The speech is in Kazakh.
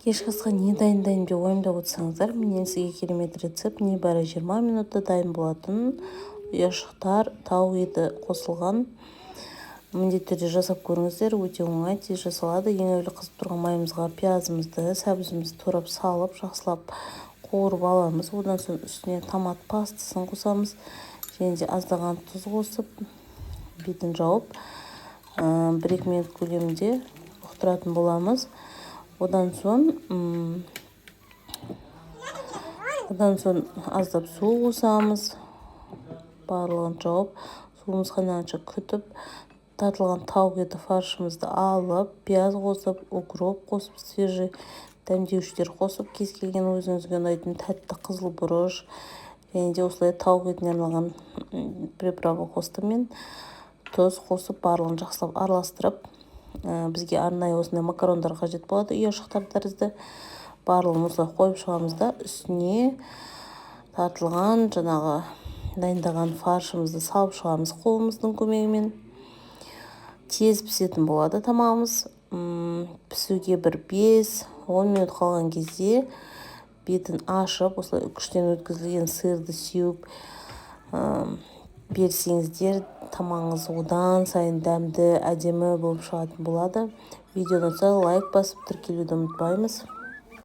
Кешкі асқа не дайындайын деп ойымдап отырсаңыздар, менен сізге керемет рецепт. Небәрі 20 минутта дайын болатын ұяшықтар, тауық еті қосылған. Міндетті түрде жасап көріңіздер, өте оңай, тез жасалады. Ең әуелі қызып тұрған майымызға пиязымызды, сәбізімізді турап салып, жақсылап қуырып аламыз. Одан соң үстіне томат пастасын қосамыз. Және де аздаған тұз қосып, бетін жауып, 1-2 минут көлемінде бұқтыратын боламыз. Одан соң аздап су қосамыз. Барлығын жауып, суымыз қайнағанша күтіп, тартылған тауық еті фаршымызды алып, пияз қосып, укроп қосып, свежий дәмдеушілер қосып, кез келген өзіңізге ұнайтын тәтті қызыл бұрыш, және де осылай тауық етіне арналған приправа қостым мен. Тұз қосып, барлығын жақсылап араластырып, бізге арнайы осындай макарондар қажет болады, ұяшықтар тәрізді. Барлығын осылай қойып шығамыз да, үстіне тартылған жаңағы дайындаған фаршымызды салып шығамыз қолымыздың көмегімен. Тез пісетін болады тамағымыз. Пісуге бір 5-10 минут қалған кезде бетін ашып, осылай күштен өткізілген сырды сеуіп берсеңіздер, тамағыңыз одан сайын дәмді, әдемі болып шығатын болады. Видеоны лайк басып тіркелуді ұмытпаймыз.